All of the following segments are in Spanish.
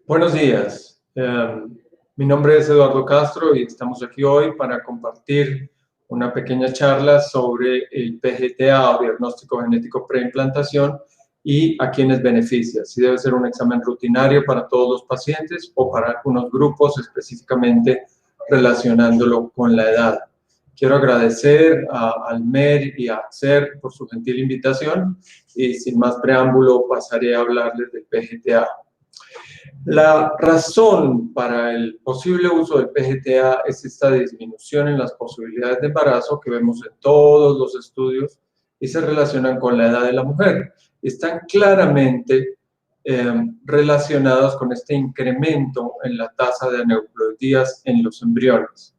Buenos días. Mi nombre es Eduardo Castro y estamos aquí hoy para compartir una pequeña charla sobre el PGTA o diagnóstico genético preimplantación y a quienes beneficia. Si debe ser un examen rutinario para todos los pacientes o para algunos grupos específicamente relacionándolo con la edad. Quiero agradecer a Almer y a Axer por su gentil invitación y sin más preámbulo pasaré a hablarles del PGTA. La razón para el posible uso del PGTA es esta disminución en las posibilidades de embarazo que vemos en todos los estudios y se relacionan con la edad de la mujer. Están claramente relacionados con este incremento en la tasa de aneuploidías en los embriones.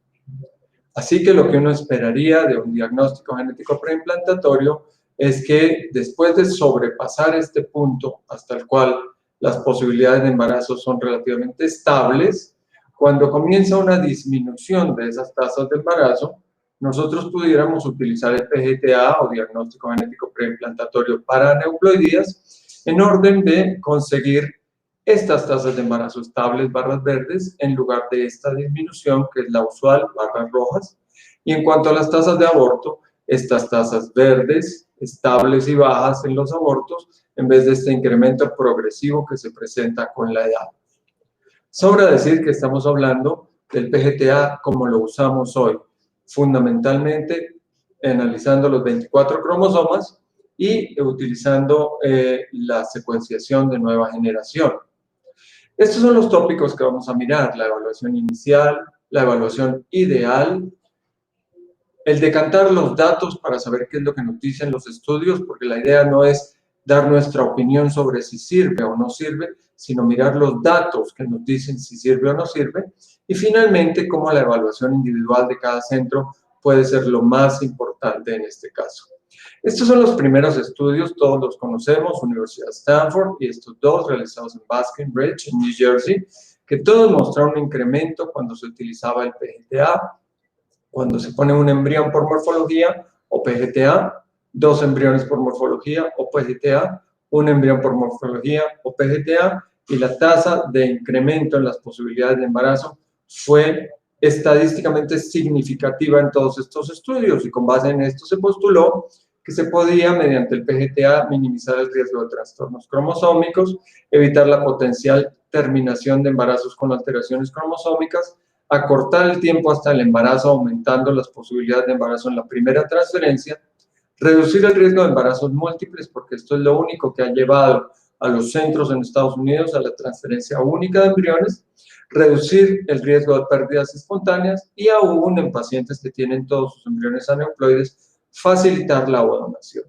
Así que lo que uno esperaría de un diagnóstico genético preimplantatorio es que después de sobrepasar este punto hasta el cual las posibilidades de embarazo son relativamente estables, cuando comienza una disminución de esas tasas de embarazo, nosotros pudiéramos utilizar el PGTA o diagnóstico genético preimplantatorio para aneuploidías en orden de conseguir estas tasas de embarazo estables, barras verdes, en lugar de esta disminución que es la usual, barras rojas. Y en cuanto a las tasas de aborto, estas tasas verdes, estables y bajas en los abortos, en vez de este incremento progresivo que se presenta con la edad. Sobra decir que estamos hablando del PGTA como lo usamos hoy, fundamentalmente analizando los 24 cromosomas y utilizando la secuenciación de nueva generación. Estos son los tópicos que vamos a mirar: la evaluación inicial, la evaluación ideal, el decantar los datos para saber qué es lo que nos dicen los estudios, porque la idea no es dar nuestra opinión sobre si sirve o no sirve, sino mirar los datos que nos dicen si sirve o no sirve, y finalmente cómo la evaluación individual de cada centro puede ser lo más importante en este caso. Estos son los primeros estudios, todos los conocemos, Universidad de Stanford y estos dos realizados en Basking Ridge, en New Jersey, que todos mostraron un incremento cuando se utilizaba el PGTA, cuando se pone un embrión por morfología o PGTA, dos embriones por morfología o PGTA, un embrión por morfología o PGTA, y la tasa de incremento en las posibilidades de embarazo fue estadísticamente significativa en todos estos estudios, y con base en esto se postuló que se podía, mediante el PGTA, minimizar el riesgo de trastornos cromosómicos, evitar la potencial terminación de embarazos con alteraciones cromosómicas, acortar el tiempo hasta el embarazo, aumentando las posibilidades de embarazo en la primera transferencia, reducir el riesgo de embarazos múltiples, porque esto es lo único que ha llevado a los centros en Estados Unidos a la transferencia única de embriones, reducir el riesgo de pérdidas espontáneas y aún en pacientes que tienen todos sus embriones aneuploides, facilitar la donación.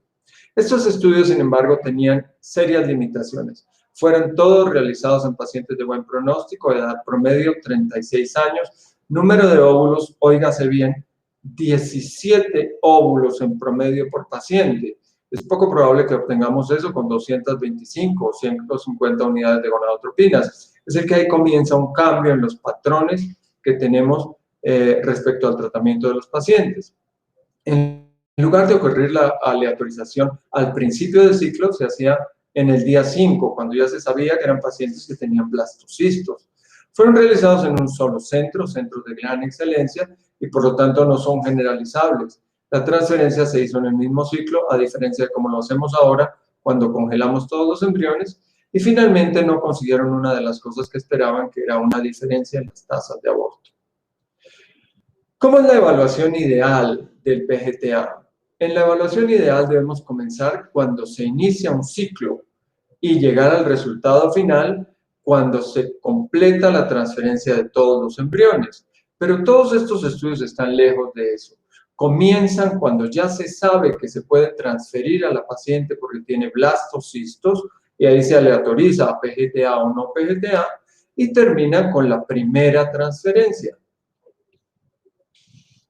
Estos estudios, sin embargo, tenían serias limitaciones. Fueron todos realizados en pacientes de buen pronóstico, de edad promedio 36 años, número de óvulos, óigase bien, 17 óvulos en promedio por paciente. Es poco probable que obtengamos eso con 225 o 150 unidades de gonadotropinas. Es decir, que ahí comienza un cambio en los patrones que tenemos respecto al tratamiento de los pacientes. En lugar de ocurrir la aleatorización al principio del ciclo, se hacía en el día 5, cuando ya se sabía que eran pacientes que tenían blastocistos. Fueron realizados en un solo centro, centros de gran excelencia, y por lo tanto no son generalizables. La transferencia se hizo en el mismo ciclo, a diferencia de como lo hacemos ahora, cuando congelamos todos los embriones, y finalmente no consiguieron una de las cosas que esperaban, que era una diferencia en las tasas de aborto. ¿Cómo es la evaluación ideal del PGTA? En la evaluación ideal debemos comenzar cuando se inicia un ciclo y llegar al resultado final cuando se completa la transferencia de todos los embriones. Pero todos estos estudios están lejos de eso. Comienzan cuando ya se sabe que se puede transferir a la paciente porque tiene blastocistos, y ahí se aleatoriza a PGTA o no PGTA, y termina con la primera transferencia.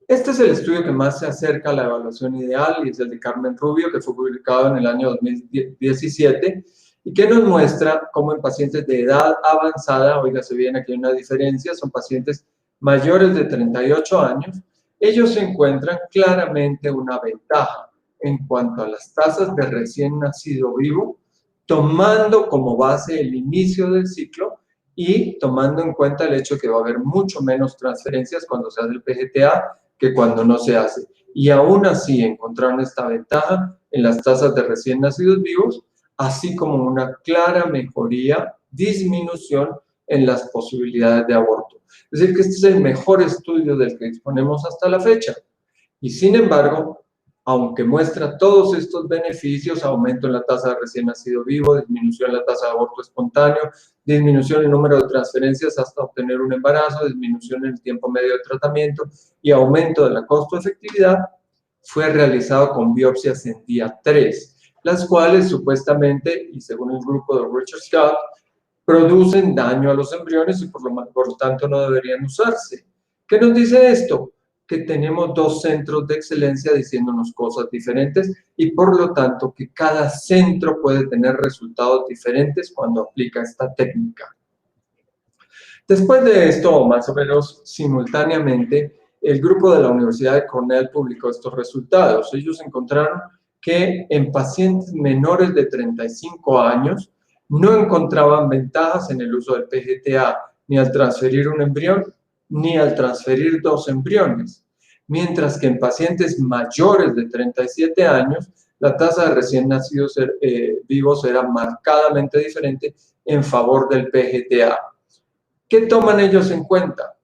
Este es el estudio que más se acerca a la evaluación ideal, y es el de Carmen Rubio, que fue publicado en el año 2017, y que nos muestra cómo en pacientes de edad avanzada, oígase bien, aquí hay una diferencia, son pacientes mayores de 38 años, ellos encuentran claramente una ventaja en cuanto a las tasas de recién nacido vivo, tomando como base el inicio del ciclo y tomando en cuenta el hecho que va a haber mucho menos transferencias cuando se hace el PGTA que cuando no se hace. Y aún así encontraron esta ventaja en las tasas de recién nacidos vivos, así como una clara mejoría, disminución en las posibilidades de aborto. Es decir, que este es el mejor estudio del que disponemos hasta la fecha. Y sin embargo, aunque muestra todos estos beneficios, aumento en la tasa de recién nacido vivo, disminución en la tasa de aborto espontáneo, disminución en el número de transferencias hasta obtener un embarazo, disminución en el tiempo medio de tratamiento y aumento de la costo-efectividad, fue realizado con biopsias en día 3, las cuales supuestamente, y según el grupo de Richard Scott, producen daño a los embriones y por lo tanto no deberían usarse. ¿Qué nos dice esto? Que tenemos dos centros de excelencia diciéndonos cosas diferentes y por lo tanto que cada centro puede tener resultados diferentes cuando aplica esta técnica. Después de esto, más o menos simultáneamente, el grupo de la Universidad de Cornell publicó estos resultados. Ellos encontraron que en pacientes menores de 35 años no encontraban ventajas en el uso del PGTA, ni al transferir un embrión, ni al transferir dos embriones. Mientras que en pacientes mayores de 37 años, la tasa de recién nacidos vivos era marcadamente diferente en favor del PGTA. ¿Qué toman ellos en cuenta?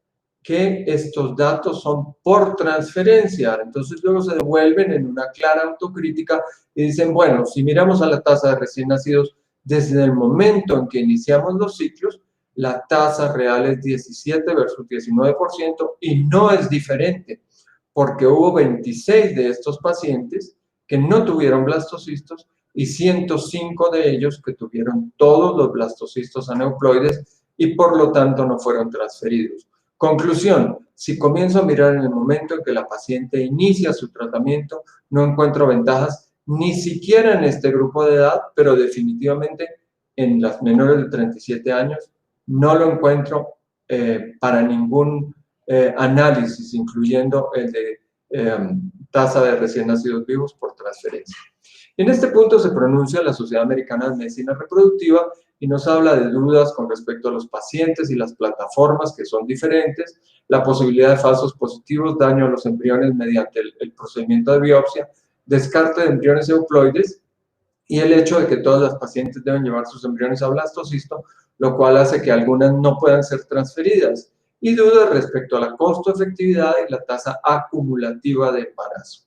Que estos datos son por transferencia. Entonces luego se devuelven en una clara autocrítica y dicen, bueno, si miramos a la tasa de recién nacidos desde el momento en que iniciamos los ciclos, la tasa real es 17 versus 19% y no es diferente, porque hubo 26 de estos pacientes que no tuvieron blastocistos y 105 de ellos que tuvieron todos los blastocistos aneuploides y por lo tanto no fueron transferidos. Conclusión, si comienzo a mirar en el momento en que la paciente inicia su tratamiento, no encuentro ventajas ni siquiera en este grupo de edad, pero definitivamente en las menores de 37 años no lo encuentro para ningún análisis, incluyendo el de tasa de recién nacidos vivos por transferencia. En este punto se pronuncia la Sociedad Americana de Medicina Reproductiva y nos habla de dudas con respecto a los pacientes y las plataformas que son diferentes, la posibilidad de falsos positivos, daño a los embriones mediante el procedimiento de biopsia, descarte de embriones euploides y el hecho de que todas las pacientes deben llevar sus embriones a blastocisto, lo cual hace que algunas no puedan ser transferidas, y dudas respecto a la costo-efectividad y la tasa acumulativa de embarazo.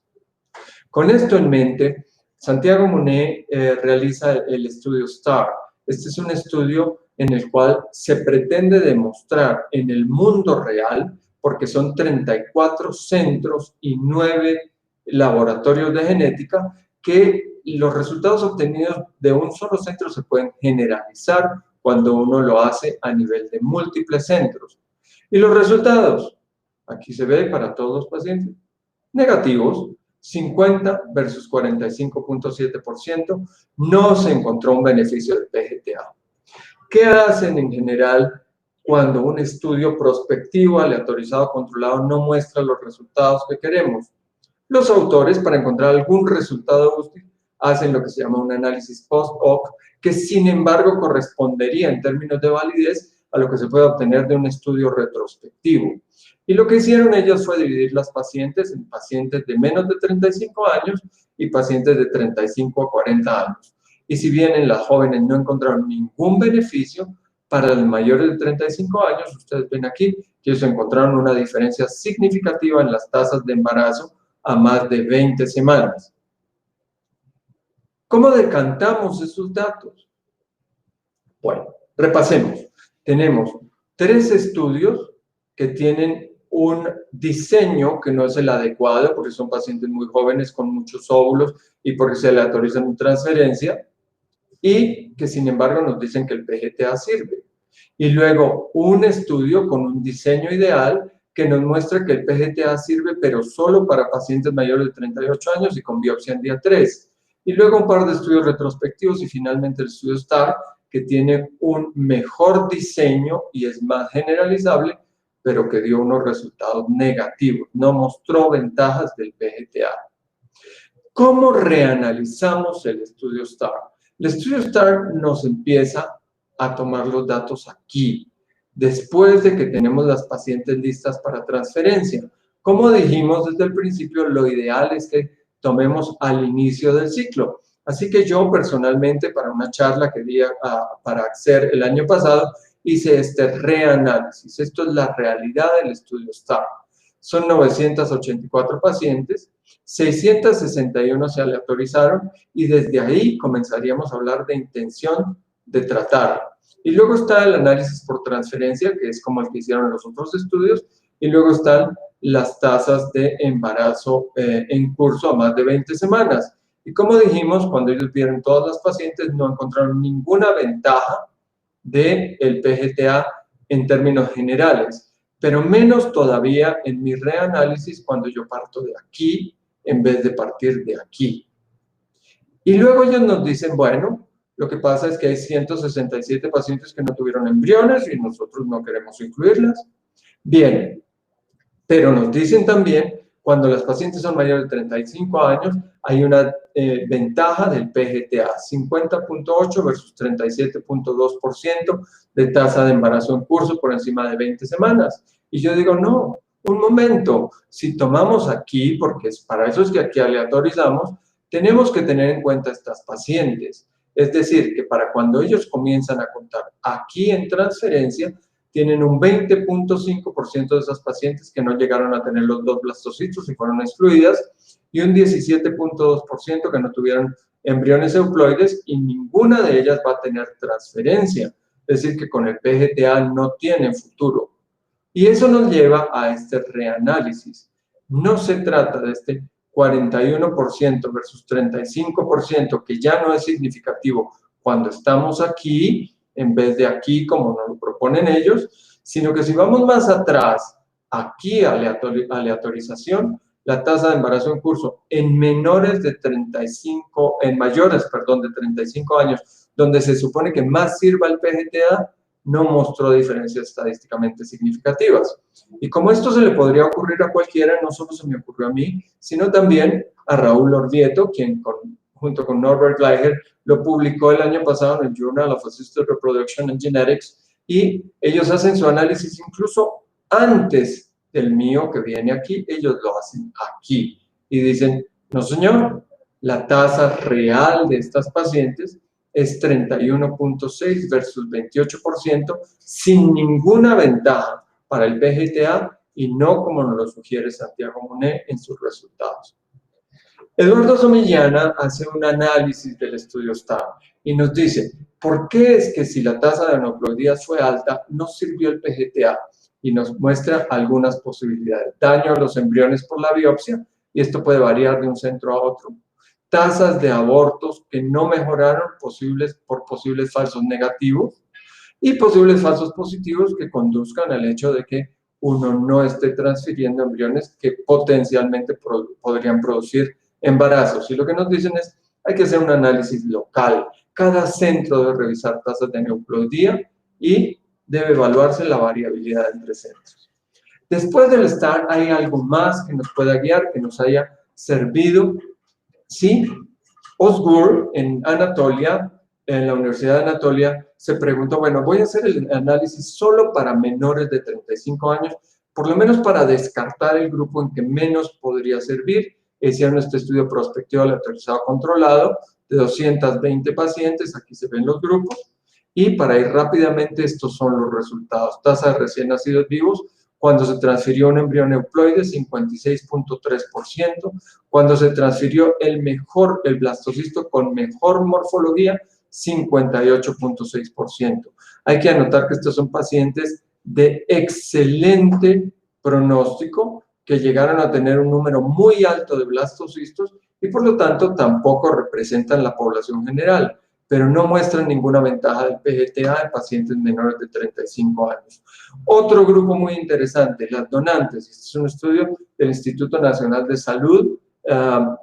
Con esto en mente, Santiago Monet realiza el estudio STAR. Este es un estudio en el cual se pretende demostrar en el mundo real, porque son 34 centros y 9 laboratorios de genética, que los resultados obtenidos de un solo centro se pueden generalizar cuando uno lo hace a nivel de múltiples centros. Y los resultados, aquí se ve para todos los pacientes, negativos, 50 versus 45.7%, no se encontró un beneficio del PGTA. ¿Qué hacen en general cuando un estudio prospectivo, aleatorizado, controlado, no muestra los resultados que queremos? Los autores, para encontrar algún resultado útil, hacen lo que se llama un análisis post-hoc, que sin embargo correspondería en términos de validez a lo que se puede obtener de un estudio retrospectivo. Y lo que hicieron ellos fue dividir las pacientes en pacientes de menos de 35 años y pacientes de 35 a 40 años. Y si bien en las jóvenes no encontraron ningún beneficio, para los mayores de 35 años, ustedes ven aquí que ellos encontraron una diferencia significativa en las tasas de embarazo a más de 20 semanas. ¿Cómo decantamos esos datos? Bueno, repasemos. Tenemos 3 estudios que tienen un diseño que no es el adecuado porque son pacientes muy jóvenes con muchos óvulos y porque se aleatorizan en transferencia y que sin embargo nos dicen que el PGTA sirve. Y luego un estudio con un diseño ideal que nos muestra que el PGTA sirve pero solo para pacientes mayores de 38 años y con biopsia en día 3. Y luego un par de estudios retrospectivos y finalmente el estudio STAR que tiene un mejor diseño y es más generalizable, pero que dio unos resultados negativos, no mostró ventajas del PGTA. ¿Cómo reanalizamos el estudio STAR? El estudio STAR nos empieza a tomar los datos aquí, después de que tenemos las pacientes listas para transferencia. Como dijimos desde el principio, lo ideal es que tomemos al inicio del ciclo. Así que yo personalmente, para una charla que di para hacer el año pasado, hice este reanálisis. Esto es la realidad del estudio STAR. Son 984 pacientes, 661 se aleatorizaron y desde ahí comenzaríamos a hablar de intención de tratar. Y luego está el análisis por transferencia, que es como el que hicieron los otros estudios, y luego están las tasas de embarazo en curso a más de 20 semanas. Y como dijimos, cuando ellos vieron todas las pacientes, no encontraron ninguna ventaja del PGTA en términos generales, pero menos todavía en mi reanálisis cuando yo parto de aquí en vez de partir de aquí. Y luego ellos nos dicen, bueno, lo que pasa es que hay 167 pacientes que no tuvieron embriones y nosotros no queremos incluirlas. Bien, pero nos dicen también, cuando las pacientes son mayores de 35 años, hay una ventaja del PGTA, 50.8 versus 37.2% de tasa de embarazo en curso por encima de 20 semanas. Y yo digo, no, un momento, si tomamos aquí, porque para eso es que aquí aleatorizamos, tenemos que tener en cuenta estas pacientes. Es decir, que para cuando ellos comienzan a contar aquí en transferencia, tienen un 20.5% de esas pacientes que no llegaron a tener los 2 blastocitos y fueron excluidas, y un 17.2% que no tuvieron embriones euploides, y ninguna de ellas va a tener transferencia. Es decir, que con el PGTA no tienen futuro. Y eso nos lleva a este reanálisis. No se trata de este 41% versus 35%, que ya no es significativo cuando estamos aquí, en vez de aquí, como nos lo proponen ellos, sino que si vamos más atrás, aquí aleatorización, la tasa de embarazo en curso en mayores de 35 años, donde se supone que más sirva el PGTA, no mostró diferencias estadísticamente significativas. Y como esto se le podría ocurrir a cualquiera, no solo se me ocurrió a mí, sino también a Raúl Orvieto, quien junto con Norbert Gleicher lo publicó el año pasado en el Journal of Assisted Reproduction and Genetics, y ellos hacen su análisis incluso antes del mío que viene aquí, ellos lo hacen aquí. Y dicen, no señor, la tasa real de estas pacientes es 31.6 versus 28%, sin ninguna ventaja para el PGTA y no como nos lo sugiere Santiago Monet en sus resultados. Eduardo Somillana hace un análisis del estudio STAR y nos dice, ¿por qué es que si la tasa de aneuploidías fue alta, no sirvió el PGTA? Y nos muestra algunas posibilidades. Daño a los embriones por la biopsia, y esto puede variar de un centro a otro. Tasas de abortos que no mejoraron por posibles falsos negativos, y posibles falsos positivos que conduzcan al hecho de que uno no esté transfiriendo embriones que potencialmente podrían producir embarazos. Y lo que nos dicen es, hay que hacer un análisis local. Cada centro debe revisar tasas de aneuploidía y debe evaluarse la variabilidad entre centros. Después del STAR, ¿hay algo más que nos pueda guiar, que nos haya servido? Sí, Ozgur en Anatolia, en la Universidad de Anatolia, se preguntó, bueno, voy a hacer el análisis solo para menores de 35 años, por lo menos para descartar el grupo en que menos podría servir. Hicieron este estudio prospectivo aleatorizado controlado de 220 pacientes, aquí se ven los grupos, y para ir rápidamente, estos son los resultados. Tasa de recién nacidos vivos, cuando se transfirió un embrión euploide, 56.3%, cuando se transfirió el blastocisto con mejor morfología, 58.6%. Hay que anotar que estos son pacientes de excelente pronóstico, que llegaron a tener un número muy alto de blastocistos y por lo tanto tampoco representan la población general, pero no muestran ninguna ventaja del PGTA en pacientes menores de 35 años. Otro grupo muy interesante, las donantes. Este es un estudio del Instituto Nacional de Salud,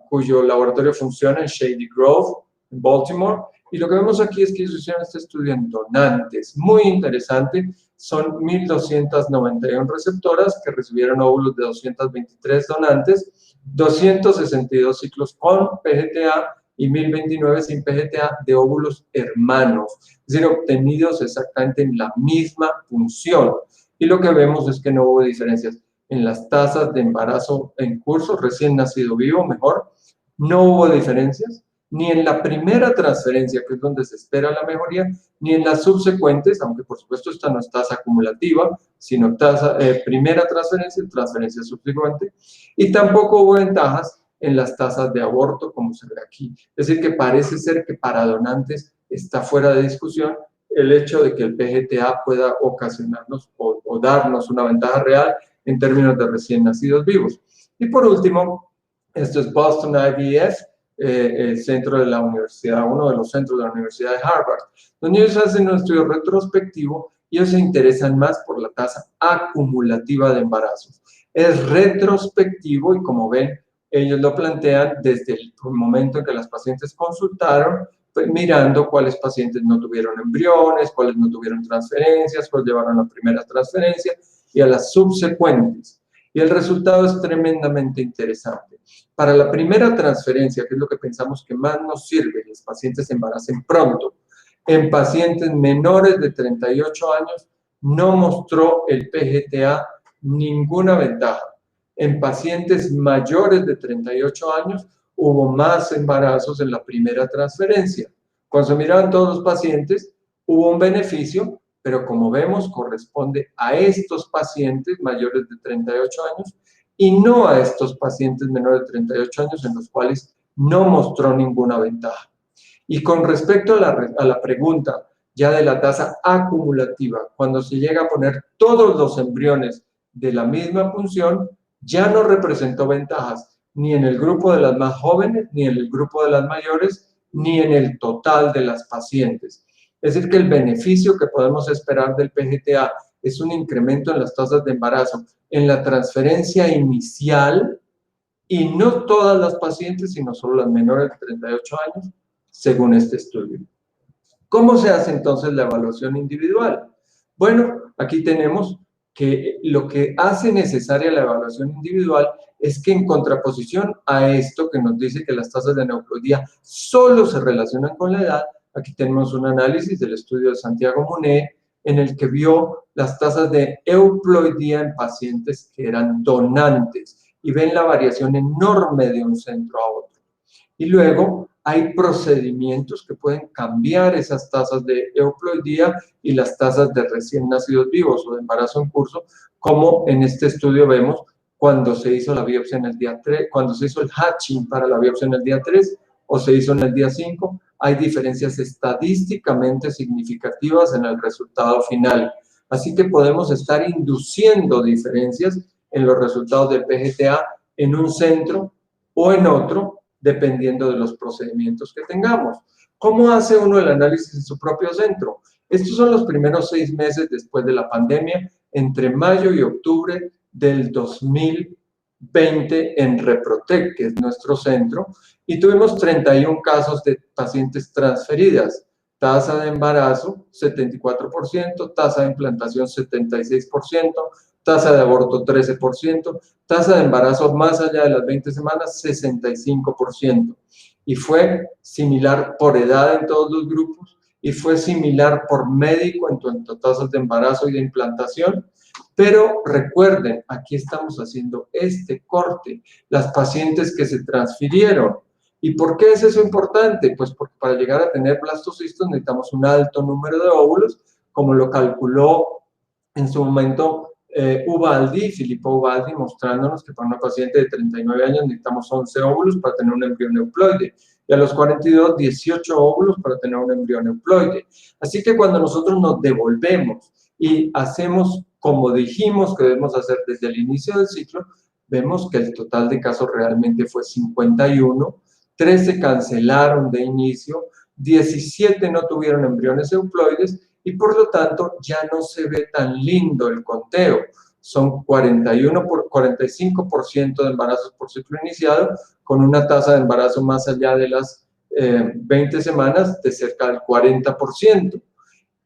cuyo laboratorio funciona en Shady Grove, en Baltimore. Y lo que vemos aquí es que ellos hicieron este estudio en donantes. Muy interesante. Son 1.291 receptoras que recibieron óvulos de 223 donantes, 262 ciclos con PGTA y 1029 sin PGTA de óvulos hermanos, es decir, obtenidos exactamente en la misma punción. Y lo que vemos es que no hubo diferencias en las tasas de embarazo en curso, recién nacido vivo, mejor, no hubo diferencias, ni en la primera transferencia, que es donde se espera la mejoría, ni en las subsecuentes, aunque por supuesto esta no es tasa acumulativa, sino tasa, primera transferencia, transferencia subsecuente, y tampoco hubo ventajas en las tasas de aborto, como se ve aquí. Es decir, que parece ser que para donantes está fuera de discusión el hecho de que el PGTA pueda ocasionarnos o darnos una ventaja real en términos de recién nacidos vivos. Y por último, esto es Boston IVF, el centro de la universidad, uno de los centros de la Universidad de Harvard, donde ellos hacen un estudio retrospectivo y ellos se interesan más por la tasa acumulativa de embarazos. Es retrospectivo y como ven, ellos lo plantean desde el momento en que las pacientes consultaron, pues mirando cuáles pacientes no tuvieron embriones, cuáles no tuvieron transferencias, cuáles llevaron la primera transferencia y a las subsecuentes. Y el resultado es tremendamente interesante. Para la primera transferencia, que es lo que pensamos que más nos sirve, los pacientes se embaracen pronto, en pacientes menores de 38 años no mostró el PGTA ninguna ventaja. En pacientes mayores de 38 años hubo más embarazos en la primera transferencia. Cuando se miraban todos los pacientes, hubo un beneficio, pero como vemos, corresponde a estos pacientes mayores de 38 años y no a estos pacientes menores de 38 años en los cuales no mostró ninguna ventaja. Y con respecto a la pregunta ya de la tasa acumulativa, cuando se llega a poner todos los embriones de la misma punción, ya no representó ventajas ni en el grupo de las más jóvenes, ni en el grupo de las mayores, ni en el total de las pacientes. Es decir, que el beneficio que podemos esperar del PGTA es un incremento en las tasas de embarazo en la transferencia inicial y no todas las pacientes, sino solo las menores de 38 años, según este estudio. ¿Cómo se hace entonces la evaluación individual? Bueno, aquí tenemos que lo que hace necesaria la evaluación individual es que en contraposición a esto que nos dice que las tasas de aneuploidía solo se relacionan con la edad, aquí tenemos un análisis del estudio de Santiago Muné en el que vio las tasas de euploidía en pacientes que eran donantes y ven la variación enorme de un centro a otro. Y luego hay procedimientos que pueden cambiar esas tasas de euploidía y las tasas de recién nacidos vivos o de embarazo en curso, como en este estudio vemos cuando se hizo la biopsia en el día 3, cuando se hizo el hatching para la biopsia en el día 3 o se hizo en el día 5, hay diferencias estadísticamente significativas en el resultado final. Así que podemos estar induciendo diferencias en los resultados del PGTA en un centro o en otro, dependiendo de los procedimientos que tengamos. ¿Cómo hace uno el análisis en su propio centro? Estos son los primeros 6 meses después de la pandemia, entre mayo y octubre del 2020 en Reprotec, que es nuestro centro, y tuvimos 31 casos de pacientes transferidas. Tasa de embarazo, 74%, tasa de implantación, 76%, tasa de aborto, 13%, tasa de embarazo más allá de las 20 semanas, 65%. Y fue similar por edad en todos los grupos, y fue similar por médico en cuanto a tasas de embarazo y de implantación. Pero recuerden, aquí estamos haciendo este corte, las pacientes que se transfirieron. ¿Y por qué es eso importante? Pues porque para llegar a tener blastocistos necesitamos un alto número de óvulos, como lo calculó en su momento Ubaldi, Filippo Ubaldi, mostrándonos que para una paciente de 39 años necesitamos 11 óvulos para tener un embrión euploide, y a los 42, 18 óvulos para tener un embrión euploide. Así que cuando nosotros nos devolvemos y hacemos como dijimos que debemos hacer desde el inicio del ciclo, vemos que el total de casos realmente fue 51, 13 cancelaron de inicio, 17 no tuvieron embriones euploides, y por lo tanto ya no se ve tan lindo el conteo. Son 45% de embarazos por ciclo iniciado, con una tasa de embarazo más allá de las 20 semanas de cerca del 40%.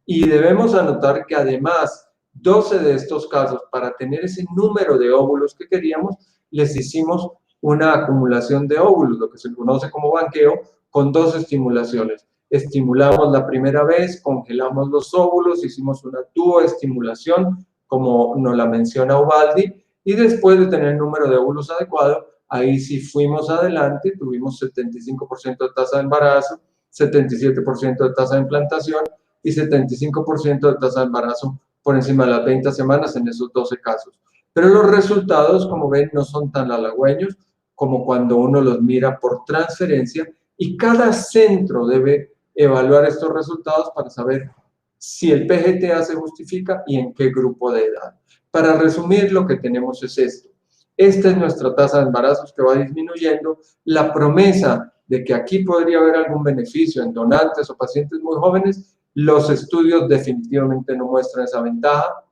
Y debemos anotar que además 12 de estos casos, para tener ese número de óvulos que queríamos, les hicimos una acumulación de óvulos, lo que se conoce como banqueo, con 2 estimulaciones. Estimulamos la primera vez, congelamos los óvulos, hicimos una duoestimulación, como nos la menciona Ubaldi, y después de tener el número de óvulos adecuado, ahí sí fuimos adelante, tuvimos 75% de tasa de embarazo, 77% de tasa de implantación y 75% de tasa de embarazo por encima de las 20 semanas en esos 12 casos. Pero los resultados, como ven, no son tan halagüeños como cuando uno los mira por transferencia, y cada centro debe evaluar estos resultados para saber si el PGTA se justifica y en qué grupo de edad. Para resumir, lo que tenemos es esto. Esta es nuestra tasa de embarazos que va disminuyendo. La promesa de que aquí podría haber algún beneficio en donantes o pacientes muy jóvenes, los estudios definitivamente no muestran esa ventaja.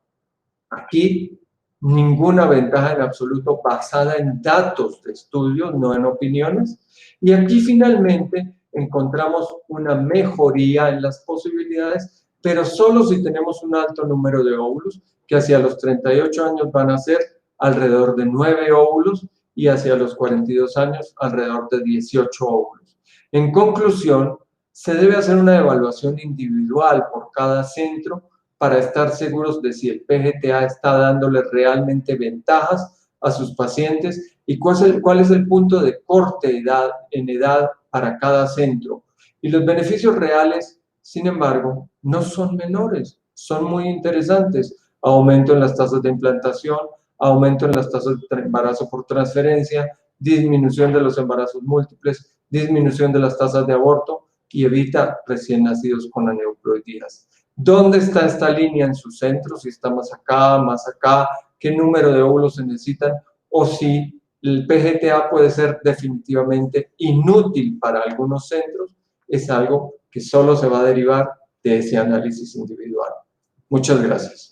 Aquí ninguna ventaja en absoluto basada en datos de estudios, no en opiniones. Y aquí finalmente encontramos una mejoría en las posibilidades, pero solo si tenemos un alto número de óvulos, que hacia los 38 años van a ser alrededor de 9 óvulos y hacia los 42 años alrededor de 18 óvulos. En conclusión, se debe hacer una evaluación individual por cada centro para estar seguros de si el PGTA está dándole realmente ventajas a sus pacientes y cuál es el punto de corte en edad para cada centro. Y los beneficios reales, sin embargo, no son menores, son muy interesantes. Aumento en las tasas de implantación, aumento en las tasas de embarazo por transferencia, disminución de los embarazos múltiples, disminución de las tasas de aborto y evita recién nacidos con aneuploidías. ¿Dónde está esta línea en su centro? Si está más acá, qué número de óvulos se necesitan, o si el PGTA puede ser definitivamente inútil para algunos centros, es algo que solo se va a derivar de ese análisis individual. Muchas gracias.